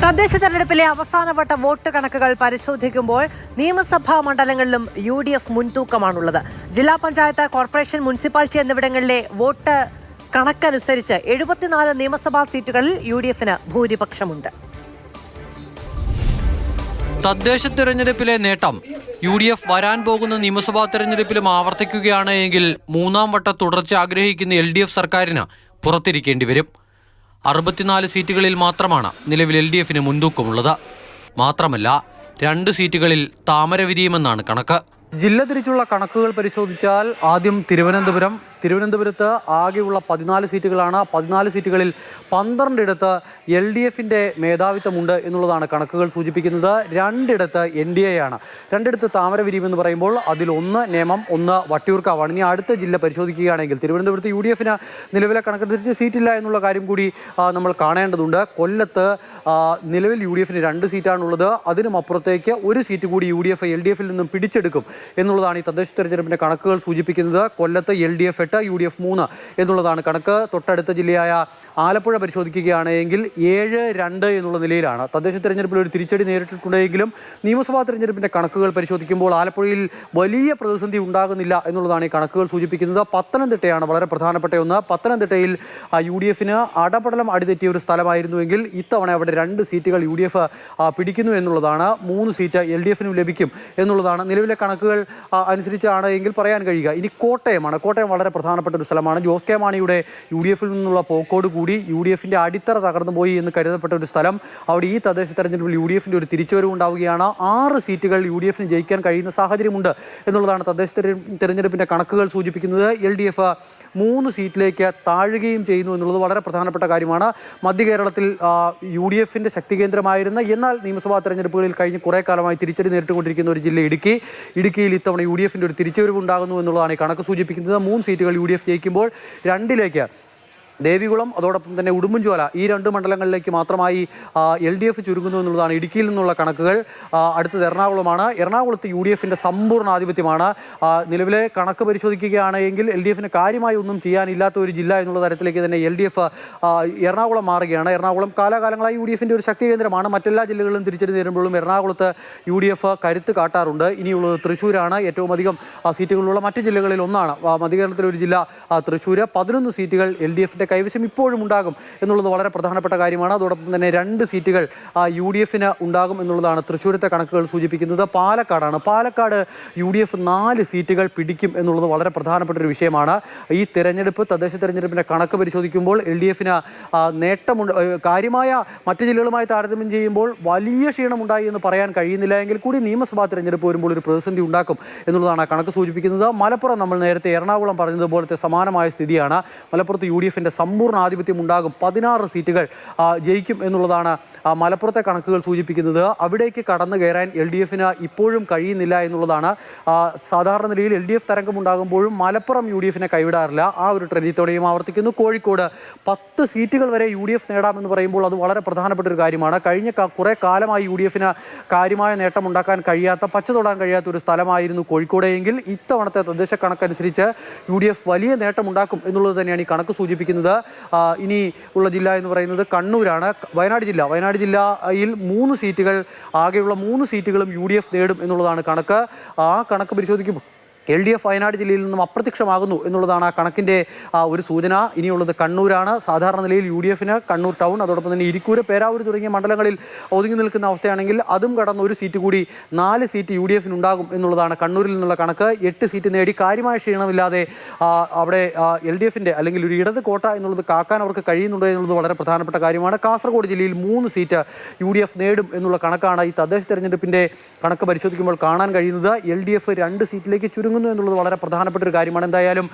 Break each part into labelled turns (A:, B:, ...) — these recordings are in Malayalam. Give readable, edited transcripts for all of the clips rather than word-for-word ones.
A: തദ്ദേശ തെരഞ്ഞെടുപ്പിലെ അവസാനവട്ട വോട്ട് കണക്കുകൾ പരിശോധിക്കുമ്പോൾ നിയമസഭാ മണ്ഡലങ്ങളിലും UDF മുൻതൂക്കമാണുള്ളത്. ജില്ലാ പഞ്ചായത്ത്, കോർപ്പറേഷൻ, മുനിസിപ്പാലിറ്റി എന്നിവിടങ്ങളിലെ വോട്ട് കണക്കനുസരിച്ച് 74 നിയമസഭാ സീറ്റുകളിൽ UDFന് ഭൂരിപക്ഷമുണ്ട്.
B: തദ്ദേശ തെരഞ്ഞെടുപ്പിലെ നേട്ടം UDF വരാൻ പോകുന്ന നിയമസഭാ തെരഞ്ഞെടുപ്പിലും ആവർത്തിക്കുകയാണ് എങ്കിൽ മൂന്നാം വട്ട തുടർച്ച ആഗ്രഹിക്കുന്ന LDF സർക്കാരിന് പുറത്തിരിക്കേണ്ടി വരും. 64 സീറ്റുകളിൽ മാത്രമാണ് നിലവിൽ LDFന് മുൻതൂക്കമുള്ളത്. മാത്രമല്ല 2 സീറ്റുകളിൽ താമര വിരിയുമെന്നാണ് കണക്ക്. ജില്ല തിരിച്ചുള്ള കണക്കുകൾ പരിശോധിച്ചാൽ ആദ്യം തിരുവനന്തപുരത്ത് ആകെയുള്ള 14 സീറ്റുകളാണ്. 14 സീറ്റുകളിൽ 12 ഇടത്ത് LDFിൻ്റെ മേധാവിത്വമുണ്ട് എന്നുള്ളതാണ് കണക്കുകൾ സൂചിപ്പിക്കുന്നത്. 2 ഇടത്ത് NDA ആണ്. 2 ഇടത്ത് താമര വിരിയുമെന്ന് പറയുമ്പോൾ അതിൽ 1 നേമം, 1 വട്ടിയൂർക്കാവാണ്. ഇനി അടുത്ത ജില്ല പരിശോധിക്കുകയാണെങ്കിൽ തിരുവനന്തപുരത്ത് UDFന് നിലവിലെ കണക്കനുസരിച്ച് സീറ്റില്ല എന്നുള്ള കാര്യം കൂടി നമ്മൾ കാണേണ്ടതുണ്ട്. കൊല്ലത്ത് നിലവിൽ UDFന് 2 സീറ്റാണുള്ളത്. അതിനും അപ്പുറത്തേക്ക് 1 സീറ്റ് കൂടി UDF LDFിൽ നിന്നും പിടിച്ചെടുക്കും എന്നുള്ളതാണ് ഈ തദ്ദേശ തെരഞ്ഞെടുപ്പിൻ്റെ കണക്കുകൾ സൂചിപ്പിക്കുന്നത്. കൊല്ലത്ത് LDF 8, UDF 3 എന്നുള്ളതാണ് കണക്ക്. തൊട്ടടുത്ത ജില്ലയായ ആലപ്പുഴ പരിശോധിക്കുകയാണെങ്കിൽ 7-2 എന്നുള്ള നിലയിലാണ്. തദ്ദേശ തെരഞ്ഞെടുപ്പിൽ ഒരു തിരിച്ചടി നേരിട്ടിട്ടുണ്ടെങ്കിലും നിയമസഭാ തെരഞ്ഞെടുപ്പിൻ്റെ കണക്കുകൾ പരിശോധിക്കുമ്പോൾ ആലപ്പുഴയിൽ വലിയ പ്രതിസന്ധി ഉണ്ടാകുന്നില്ല എന്നുള്ളതാണ് ഈ കണക്കുകൾ സൂചിപ്പിക്കുന്നത്. പത്തനംതിട്ടയാണ് വളരെ പ്രധാനപ്പെട്ട ഒന്ന്. പത്തനംതിട്ടയിൽ UDFന് അടപടലം അടിതെറ്റിയ ഒരു സ്ഥലമായിരുന്നുവെങ്കിൽ ഇത്തവണ അവിടെ 2 സീറ്റുകൾ UDF പിടിക്കുന്നു എന്നുള്ളതാണ്. 3 സീറ്റ് LDFനും ലഭിക്കും എന്നുള്ളതാണ് നിലവിലെ കണക്കുകൾ അനുസരിച്ചാണ് എങ്കിൽ പറയാൻ കഴിയുക. ഇനി കോട്ടയമാണ്. കോട്ടയം വളരെ പ്രധാനപ്പെട്ട ഒരു സ്ഥലമാണ്. ജോസ് കെ മാണിയുടെ UDFിൽ നിന്നുള്ള പോക്കോട് കൂടി UDFിൻ്റെ അടിത്തറ തകർന്നു പോയി എന്ന് കരുതപ്പെട്ട ഒരു സ്ഥലം. അവിടെ ഈ തദ്ദേശ തെരഞ്ഞെടുപ്പിൽ UDFിൻ്റെ ഒരു തിരിച്ചുവരവ് ഉണ്ടാവുകയാണ്. 6 സീറ്റുകൾ UDFിന് ജയിക്കാൻ കഴിയുന്ന സാഹചര്യമുണ്ട് എന്നുള്ളതാണ് തദ്ദേശ തെരഞ്ഞെടുപ്പിൻ്റെ കണക്കുകൾ സൂചിപ്പിക്കുന്നത്. LDF 3 സീറ്റിലേക്ക് താഴുകയും ചെയ്യുന്നു എന്നുള്ളത് വളരെ പ്രധാനപ്പെട്ട കാര്യമാണ്. മധ്യ കേരളത്തിൽ UDFിൻ്റെ ശക്തി കേന്ദ്രമായിരുന്ന എന്നാൽ നിയമസഭാ തെരഞ്ഞെടുപ്പുകളിൽ കഴിഞ്ഞ് കുറേ കാലമായി തിരിച്ചടി നേരിട്ടുകൊണ്ടിരിക്കുന്ന ഒരു ജില്ല ഇടുക്കിയിൽ ഇത്തവണ UDFിൻ്റെ ഒരു തിരിച്ചുവരവ് ഉണ്ടാകുന്നു എന്നുള്ളതാണ് ഈ കണക്ക് സൂചിപ്പിക്കുന്നത്. 3 സീറ്റുകൾ UDF ജയിക്കുമ്പോൾ 2ലേക്ക് ദേവികുളം, അതോടൊപ്പം തന്നെ ഉടുമ്പൻചോല, ഈ 2 മണ്ഡലങ്ങളിലേക്ക് മാത്രമായി LDF ചുരുങ്ങുന്നു എന്നുള്ളതാണ് ഇടുക്കിയിൽ നിന്നുള്ള കണക്കുകൾ. അടുത്തത് എറണാകുളമാണ്. എറണാകുളത്ത് UDFിൻ്റെ സമ്പൂർണ്ണ ആധിപത്യമാണ്. നിലവിലെ കണക്ക് പരിശോധിക്കുകയാണെങ്കിൽ LDFിന് കാര്യമായി ഒന്നും ചെയ്യാനില്ലാത്ത ഒരു ജില്ല എന്നുള്ള തരത്തിലേക്ക് തന്നെ എറണാകുളം മാറുകയാണ്. എറണാകുളം കാലാകാലങ്ങളായി UDFിൻ്റെ ഒരു ശക്തി കേന്ദ്രമാണ്. മറ്റെല്ലാ ജില്ലകളിലും തിരിച്ചടി നേരിടുമ്പോഴും എറണാകുളത്ത് UDF കരുത്ത് കാട്ടാറുണ്ട്. ഇനിയുള്ളത് തൃശ്ശൂരാണ്. ഏറ്റവും അധികം സീറ്റുകളുള്ള മറ്റ് ജില്ലകളിൽ ഒന്നാണ് മധ്യകേരളത്തിലെ ഒരു ജില്ല തൃശ്ശൂർ. 11 സീറ്റുകൾ LDFിൻ്റെ കൈവശം ഇപ്പോഴും ഉണ്ടാകും എന്നുള്ളത് വളരെ പ്രധാനപ്പെട്ട കാര്യമാണ്. അതോടൊപ്പം തന്നെ 2 സീറ്റുകൾ UDFിന് ഉണ്ടാകും എന്നുള്ളതാണ് തൃശ്ശൂരത്തെ കണക്കുകൾ സൂചിപ്പിക്കുന്നത്. പാലക്കാട് UDF 4 സീറ്റുകൾ പിടിക്കും എന്നുള്ളത് വളരെ പ്രധാനപ്പെട്ട ഒരു വിഷയമാണ്. ഈ തദ്ദേശ തെരഞ്ഞെടുപ്പിൻ്റെ കണക്ക് പരിശോധിക്കുമ്പോൾ LDFിന് നേട്ടമുണ്ട്. കാര്യമായ മറ്റ് ജില്ലകളുമായി താരതമ്യം ചെയ്യുമ്പോൾ വലിയ ക്ഷീണമുണ്ടായി എന്ന് പറയാൻ കഴിയുന്നില്ല എങ്കിൽ കൂടി നിയമസഭാ തെരഞ്ഞെടുപ്പ് വരുമ്പോൾ ഒരു പ്രതിസന്ധി ഉണ്ടാക്കും എന്നുള്ളതാണ് കണക്ക് സൂചിപ്പിക്കുന്നത്. മലപ്പുറം നമ്മൾ നേരത്തെ എറണാകുളം പറഞ്ഞതുപോലത്തെ സമാനമായ സ്ഥിതിയാണ്. മലപ്പുറത്ത് UDFിൻ്റെ സമ്പൂർണ്ണ ആധിപത്യം ഉണ്ടാകും. 16 സീറ്റുകൾ ജയിക്കും എന്നുള്ളതാണ് മലപ്പുറത്തെ കണക്കുകൾ സൂചിപ്പിക്കുന്നത്. അവിടേക്ക് കടന്നു കയറാൻ LDFിന് ഇപ്പോഴും കഴിയുന്നില്ല എന്നുള്ളതാണ്. സാധാരണ നിലയിൽ LDF തരംഗമുണ്ടാകുമ്പോഴും മലപ്പുറം UDFിനെ കൈവിടാറില്ല. ആ ഒരു ട്രെൻഡിത്തോടെയും ആവർത്തിക്കുന്നു. കോഴിക്കോട് 10 സീറ്റുകൾ വരെ UDF നേടാമെന്ന് പറയുമ്പോൾ അത് വളരെ പ്രധാനപ്പെട്ട ഒരു കാര്യമാണ്. കഴിഞ്ഞ കുറേ കാലമായി UDFിന് കാര്യമായ നേട്ടമുണ്ടാക്കാൻ കഴിയാത്ത, പച്ച തൊടാൻ കഴിയാത്ത ഒരു സ്ഥലമായിരുന്നു കോഴിക്കോടെങ്കിൽ ഇത്തവണത്തെ തദ്ദേശ കണക്കനുസരിച്ച് UDF വലിയ നേട്ടമുണ്ടാക്കും എന്നുള്ളത് തന്നെയാണ് ഈ കണക്ക് സൂചിപ്പിക്കുന്നത്. ഇനി ഉള്ള ജില്ല എന്ന് പറയുന്നത് കണ്ണൂരാണ്. വയനാട് ജില്ലയിൽ 3 സീറ്റുകൾ, ആകെയുള്ള 3 സീറ്റുകളും UDF നേടും എന്നുള്ളതാണ് കണക്ക്. ആ കണക്ക് പരിശോധിക്കുമ്പോൾ LDF വയനാട് ജില്ലയിൽ നിന്നും അപ്രത്യക്ഷമാകുന്നു എന്നുള്ളതാണ് ആ കണക്കിൻ്റെ ഒരു സൂചന. ഇനിയുള്ളത് കണ്ണൂരാണ്. സാധാരണ നിലയിൽ UDFിന് കണ്ണൂർ ടൗൺ, അതോടൊപ്പം തന്നെ ഇരിക്കൂര്, പേരാവൂർ തുടങ്ങിയ മണ്ഡലങ്ങളിൽ ഒതുങ്ങി നിൽക്കുന്ന അവസ്ഥയാണെങ്കിൽ അതും കടന്ന് 1 സീറ്റ് കൂടി 4 സീറ്റ് UDFിന് ഉണ്ടാകും എന്നുള്ളതാണ് കണ്ണൂരിൽ നിന്നുള്ള കണക്ക്. 8 സീറ്റ് നേടി കാര്യമായ ക്ഷീണമില്ലാതെ അവിടെ LDFിൻ്റെ അല്ലെങ്കിൽ ഒരു ഇടത് കോട്ട എന്നുള്ളത് കാക്കാൻ അവർക്ക് കഴിയുന്നുണ്ട് എന്നുള്ളത് വളരെ പ്രധാനപ്പെട്ട കാര്യമാണ്. കാസർഗോഡ് ജില്ലയിൽ 3 സീറ്റ് UDF നേടും എന്നുള്ള കണക്കാണ് ഈ തദ്ദേശ തെരഞ്ഞെടുപ്പിൻ്റെ കണക്ക് പരിശോധിക്കുമ്പോൾ കാണാൻ കഴിയുന്നത്. LDF 2 സീറ്റിലേക്ക് ചുരുങ്ങുന്നു എന്നുള്ളത് വളരെ പ്രധാനപ്പെട്ട ഒരു കാര്യമാണ്. എന്തായാലും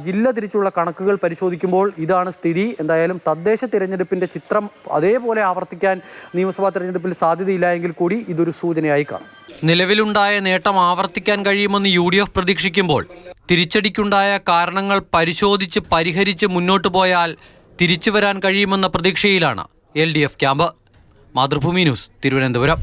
B: ജില്ല തിരിച്ചുള്ള കണക്കുകൾ പരിശോധിക്കുമ്പോൾ ഇതാണ് സ്ഥിതി. എന്തായാലും തദ്ദേശ തിരഞ്ഞെടുപ്പിന്റെ ചിത്രം അതേപോലെ ആവർത്തിക്കാൻ നിയമസഭാ തെരഞ്ഞെടുപ്പിൽ സാധ്യതയില്ല എങ്കിൽ കൂടി ഇതൊരു സൂചനയായി കാണും. നിലവിലുണ്ടായ നേട്ടം ആവർത്തിക്കാൻ കഴിയുമെന്ന് UDF പ്രതീക്ഷിക്കുമ്പോൾ തിരിച്ചടിക്കുണ്ടായ കാരണങ്ങൾ പരിശോധിച്ച് പരിഹരിച്ച് മുന്നോട്ട് പോയാൽ തിരിച്ചു വരാൻ കഴിയുമെന്ന പ്രതീക്ഷയിലാണ് LDF camp. Mathrubhumi news, Thiruvananthapuram.